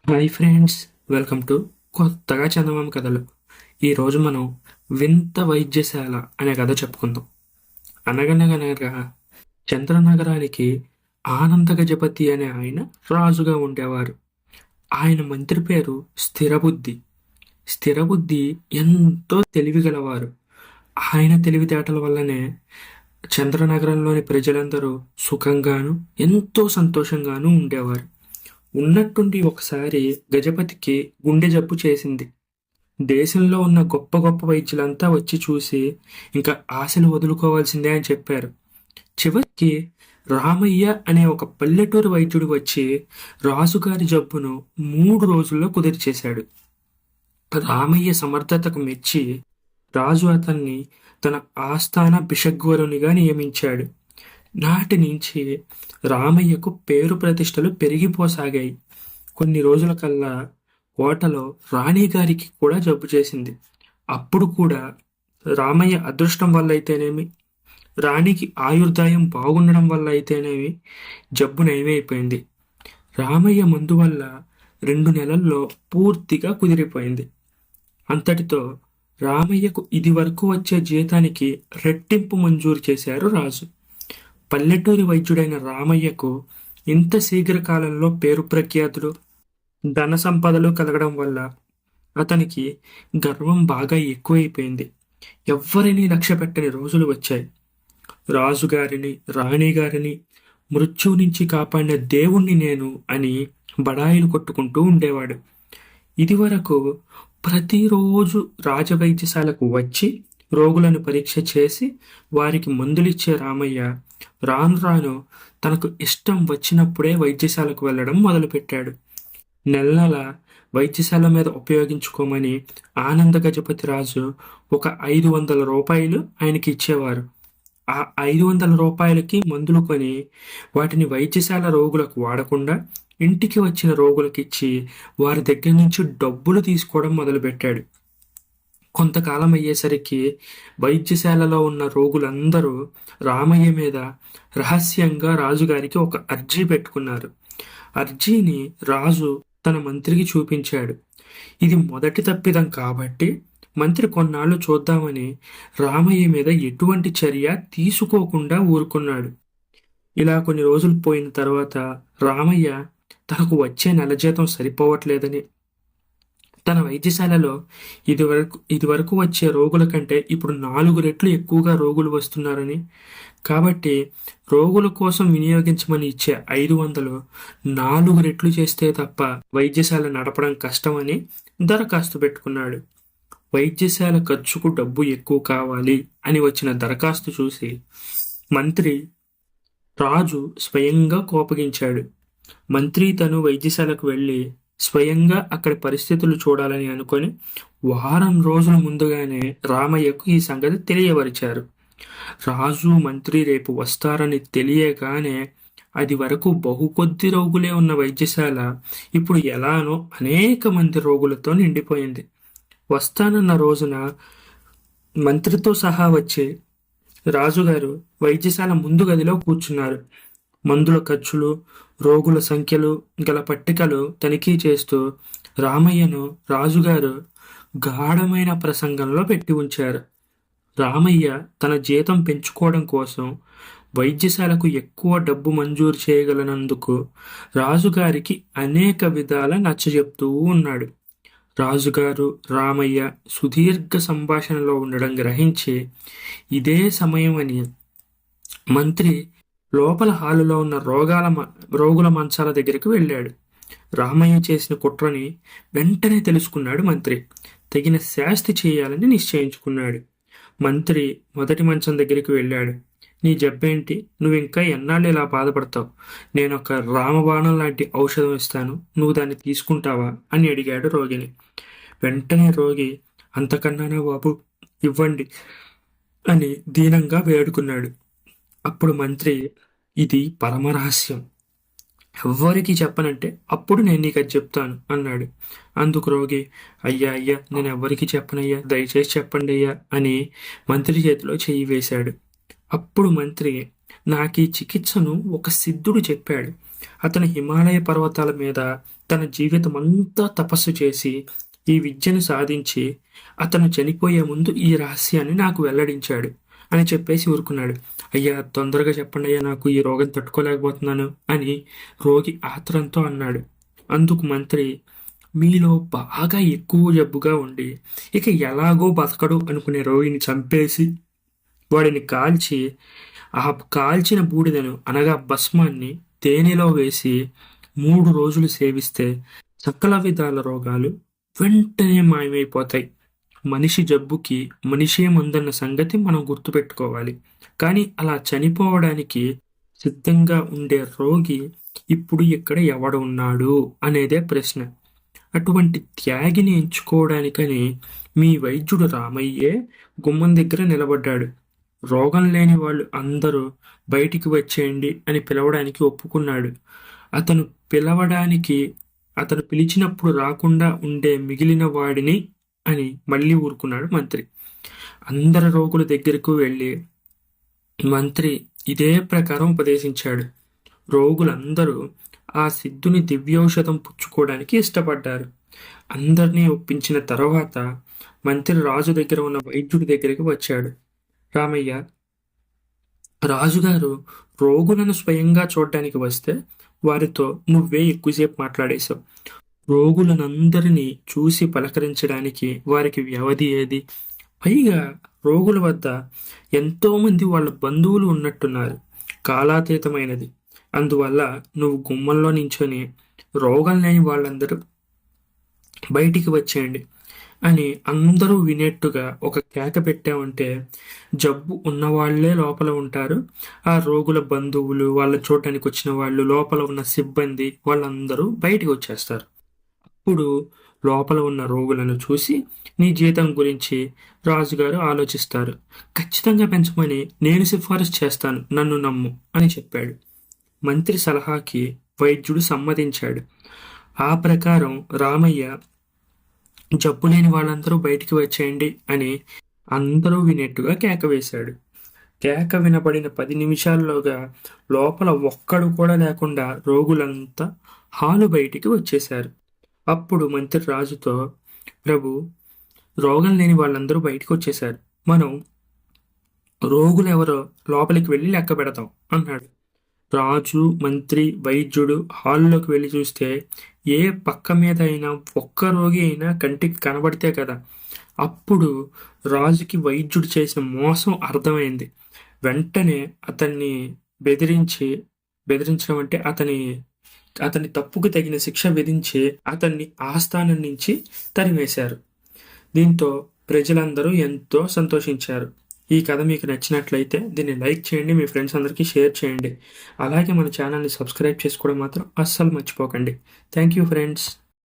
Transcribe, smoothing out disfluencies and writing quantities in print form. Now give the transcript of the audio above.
Hi friends, welcome to కొత్తగా చందమామ కథలు. ఈరోజు మనం వింత వైద్యశాల అనే కథ చెప్పుకుందాం. అనగనగనగా చంద్రనగరానికి ఆనంద గజపతి అనే ఆయన రాజుగా ఉండేవారు. ఆయన మంత్రి పేరు స్థిరబుద్ధి. స్థిరబుద్ధి ఎంతో తెలివిగలవారు. ఆయన తెలివితేటల వల్లనే చంద్రనగరంలోని ప్రజలందరూ సుఖంగాను ఎంతో సంతోషంగాను ఉండేవారు. ఉన్నట్టుండి ఒకసారి గజపతికి గుండె జబ్బు చేసింది. దేశంలో ఉన్న గొప్ప గొప్ప వైద్యులంతా వచ్చి చూసి ఇంకా ఆశలు వదులుకోవాల్సిందే అని చెప్పారు. చివరికి రామయ్య అనే ఒక పల్లెటూరు వైద్యుడు వచ్చి రాజుగారి జబ్బును 3 రోజుల్లో కుదిర్చేశాడు. రామయ్య సమర్థతకు మెచ్చి రాజు అతన్ని తన ఆస్థాన బిషగ్వరునిగా నియమించాడు. నాటి నుంచి రామయ్యకు పేరు ప్రతిష్టలు పెరిగిపోసాగాయి. కొన్ని రోజుల కల్లా కోటలో రాణిగారికి కూడా జబ్బు చేసింది. అప్పుడు కూడా రామయ్య అదృష్టం వల్ల అయితేనేమి, రాణికి ఆయుర్దాయం బాగుండడం వల్ల అయితేనేమి జబ్బు నయమైపోయింది. రామయ్య మందు వల్ల 2 నెలల్లో పూర్తిగా కుదిరిపోయింది. అంతటితో రామయ్యకు ఇది వరకు వచ్చే జీతానికి రెట్టింపు మంజూరు చేశారు రాజు. పల్లెటూరి వైద్యుడైన రామయ్యకు ఇంత శీఘ్రకాలంలో పేరు ప్రఖ్యాతులు, ధన సంపదలు కలగడం వల్ల అతనికి గర్వం బాగా ఎక్కువైపోయింది. ఎవ్వరినీ లక్ష్య పెట్టని రోజులు వచ్చాయి. రాజుగారిని, రాణిగారిని మృత్యువు నుంచి కాపాడిన దేవుణ్ణి నేను అని బడాయిలు కొట్టుకుంటూ ఉండేవాడు. ఇదివరకు ప్రతిరోజు రాజవైద్యశాలకు వచ్చి రోగులను పరీక్ష చేసి వారికి మందులిచ్చే రామయ్య రాను రాను తనకు ఇష్టం వచ్చినప్పుడే వైద్యశాలకు వెళ్ళడం మొదలుపెట్టాడు. నెల నెల వైద్యశాల మీద ఉపయోగించుకోమని ఆనంద గజపతి రాజు ఒక 500 రూపాయలు ఆయనకి ఇచ్చేవారు. ఆ 500 రూపాయలకి మందులు కొని వాటిని వైద్యశాల రోగులకు వాడకుండా ఇంటికి వచ్చిన రోగులకిచ్చి వారి దగ్గర నుంచి డబ్బులు తీసుకోవడం మొదలుపెట్టాడు. కొంతకాలం అయ్యేసరికి వైద్యశాలలో ఉన్న రోగులందరూ రామయ్య మీద రహస్యంగా రాజుగారికి ఒక అర్జీ పెట్టుకున్నారు. అర్జీని రాజు తన మంత్రికి చూపించాడు. ఇది మొదటి తప్పిదం కాబట్టి మంత్రి కొన్నాళ్ళు చూద్దామని రామయ్య మీద ఎటువంటి చర్య తీసుకోకుండా ఊరుకున్నాడు. ఇలా కొన్ని రోజులు పోయిన తర్వాత రామయ్య తనకు వచ్చే నెల జీతం సరిపోవట్లేదని, తన వైద్యశాలలో ఇదివరకు వచ్చే రోగుల కంటే ఇప్పుడు 4 రెట్లు ఎక్కువగా రోగులు వస్తున్నారని, కాబట్టి రోగుల కోసం వినియోగించమని ఇచ్చే 500 4 రెట్లు చేస్తే తప్ప వైద్యశాల నడపడం కష్టమని దరఖాస్తు పెట్టుకున్నాడు. వైద్యశాల ఖర్చుకు డబ్బు ఎక్కువ కావాలి అని వచ్చిన దరఖాస్తు చూసి మంత్రి రాజు స్వయంగా కోపగించాడు. మంత్రి తను వైద్యశాలకు వెళ్ళి స్వయంగా అక్కడి పరిస్థితులు చూడాలని అనుకొని వారం రోజుల ముందుగానే రామయ్యకు ఈ సంగతి తెలియవరిచారు. రాజు మంత్రి రేపు వస్తారని తెలియగానే అది వరకు బహుకొద్ది రోగులే ఉన్న వైద్యశాల ఇప్పుడు ఎలానో అనేక మంది రోగులతో నిండిపోయింది. వస్తానన్న రోజున మంత్రితో సహా వచ్చి రాజుగారు వైద్యశాల ముందు గదిలో కూర్చున్నారు. మందుల ఖర్చులు, రోగుల సంఖ్యలు గల పట్టికలు తనిఖీ చేస్తూ రామయ్యను రాజుగారు గాఢమైన ప్రసంగంలో పెట్టి ఉంచారు. రామయ్య తన జీతం పెంచుకోవడం కోసం వైద్యశాలకు ఎక్కువ డబ్బు మంజూరు చేయగలనందుకు రాజుగారికి అనేక విధాల నచ్చజెప్తూ ఉన్నాడు. రాజుగారు రామయ్య సుదీర్ఘ సంభాషణలో ఉండడం గ్రహించి ఇదే సమయం అని మంత్రి లోపల హాలులో ఉన్న రోగుల మంచాల దగ్గరికి వెళ్ళాడు. రామయ్య చేసిన కుట్రని వెంటనే తెలుసుకున్నాడు మంత్రి. తగిన శాస్తి చేయాలని నిశ్చయించుకున్నాడు. మంత్రి మొదటి మంచం దగ్గరికి వెళ్ళాడు. నీ జబ్బేంటి? నువ్వు ఇంకా ఎన్నాళ్ళు ఇలా బాధపడతావు? నేను ఒక రామబాణం లాంటి ఔషధం ఇస్తాను, నువ్వు దాన్ని తీసుకుంటావా అని అడిగాడు రోగిని. వెంటనే రోగి అంతకన్నానా బాబు, ఇవ్వండి అని దీనంగా వేడుకున్నాడు. అప్పుడు మంత్రి ఇది పరమరహస్యం, ఎవ్వరికీ చెప్పనంటే అప్పుడు నేను నీకు అది చెప్తాను అన్నాడు. అందుకు రోగి అయ్యా నేను ఎవ్వరికీ చెప్పనయ్యా, దయచేసి చెప్పండి అయ్యా అని మంత్రి చేతిలో చెయ్యి వేశాడు. అప్పుడు మంత్రి నాకు ఈ చికిత్సను ఒక సిద్ధుడు చెప్పాడు. అతను హిమాలయ పర్వతాల మీద తన జీవితం అంతా తపస్సు చేసి ఈ విద్యను సాధించి అతను చనిపోయే ముందు ఈ రహస్యాన్ని నాకు వెల్లడించాడు అని చెప్పేసి ఊరుకున్నాడు. అయ్యా తొందరగా చెప్పండి అయ్యా, నాకు ఈ రోగం తట్టుకోలేకపోతున్నాను అని రోగి ఆత్రంతో అన్నాడు. అందుకు మంత్రి, మీలో బాగా ఎక్కువ జబ్బుగా ఉండి ఇక ఎలాగో బతకడు అనుకునే రోగిని చంపేసి వాడిని కాల్చి ఆ కాల్చిన బూడిదను అనగా భస్మాన్ని తేనెలో వేసి 3 రోజులు సేవిస్తే సకల విధాల రోగాలు వెంటనే మాయమైపోతాయి. మనిషి జబ్బుకి మనిషే మందన్న సంగతి మనం గుర్తుపెట్టుకోవాలి. కానీ అలా చనిపోవడానికి సిద్ధంగా ఉండే రోగి ఇప్పుడు ఇక్కడ ఎవడు ఉన్నాడు అనేదే ప్రశ్న. అటువంటి త్యాగిని ఎంచుకోవడానికని మీ వైద్యుడు రామయ్యే గుమ్మం దగ్గర నిలబడ్డాడు. రోగం లేని వాళ్ళు అందరూ బయటికి వచ్చేయండి అని పిలవడానికి ఒప్పుకున్నాడు. అతను అతను పిలిచినప్పుడు రాకుండా ఉండే మిగిలిన వాడిని అని మళ్ళీ ఊరుకున్నాడు మంత్రి. అందరి రోగుల దగ్గరకు వెళ్ళి మంత్రి ఇదే ప్రకారం ఉపదేశించాడు. రోగులందరూ ఆ సిద్ధుని దివ్యౌషధం పుచ్చుకోవడానికి ఇష్టపడ్డారు. అందరినీ ఒప్పించిన తర్వాత మంత్రి రాజు దగ్గర ఉన్న వైద్యుడి దగ్గరికి వచ్చాడు. రామయ్య, రాజుగారు రోగులను స్వయంగా చూడటానికి వస్తే వారితో నువ్వే ఎక్కువసేపు మాట్లాడేశావు. రోగులనందరినీ చూసి పలకరించడానికి వారికి వ్యవధి ఏది? పైగా రోగుల వద్ద ఎంతోమంది వాళ్ళ బంధువులు ఉన్నట్టున్నారు. కాలాతీతమైనది. అందువల్ల నువ్వు గుమ్మంలో నించొని రోగం లేని వాళ్ళందరూ బయటికి వచ్చేయండి అని అందరూ వినేట్టుగా ఒక కేక పెట్టామంటే జబ్బు ఉన్నవాళ్లే లోపల ఉంటారు. ఆ రోగుల బంధువులు, వాళ్ళ చూడటానికి వచ్చిన వాళ్ళు, లోపల ఉన్న సిబ్బంది వాళ్ళందరూ బయటికి వచ్చేస్తారు. అప్పుడు లోపల ఉన్న రోగులను చూసి నీ జీతం గురించి రాజుగారు ఆలోచిస్తారు. ఖచ్చితంగా పెంచమని నేను సిఫారసు చేస్తాను, నన్ను నమ్ము అని చెప్పాడు. మంత్రి సలహాకి వైద్యుడు సమ్మతించాడు. ఆ ప్రకారం రామయ్య జబ్బు లేని వాళ్ళందరూ బయటికి వచ్చేయండి అని అందరూ వినేట్టుగా కేక వేశాడు. కేక వినబడిన 10 నిమిషాల్లోగా లోపల ఒక్కడు కూడా లేకుండా రోగులంతా హాలు బయటికి వచ్చేశారు. అప్పుడు మంత్రి రాజుతో, ప్రభు, రోగం లేని వాళ్ళందరూ బయటికి వచ్చేశారు. మనం రోగులెవరో లోపలికి వెళ్ళి లెక్క పెడతాం అన్నాడు. రాజు, మంత్రి, వైద్యుడు హాల్లోకి వెళ్ళి చూస్తే ఏ పక్క మీద అయినా ఒక్క రోగి అయినా కంటికి కనబడితే కదా. అప్పుడు రాజుకి వైద్యుడు చేసిన మోసం అర్థమైంది. వెంటనే అతన్ని బెదిరించడం అంటే అతని తప్పుకు తగిన శిక్ష విధించి అతన్ని ఆస్థానం నుంచి తరిమేశారు. దీంతో ప్రజలందరూ ఎంతో సంతోషించారు. ఈ కథ మీకు నచ్చినట్లయితే దీన్ని లైక్ చేయండి, మీ ఫ్రెండ్స్ అందరికీ షేర్ చేయండి. అలాగే మన ఛానల్ని సబ్స్క్రైబ్ చేసుకోవడం మాత్రం అస్సలు మర్చిపోకండి. Thank you friends.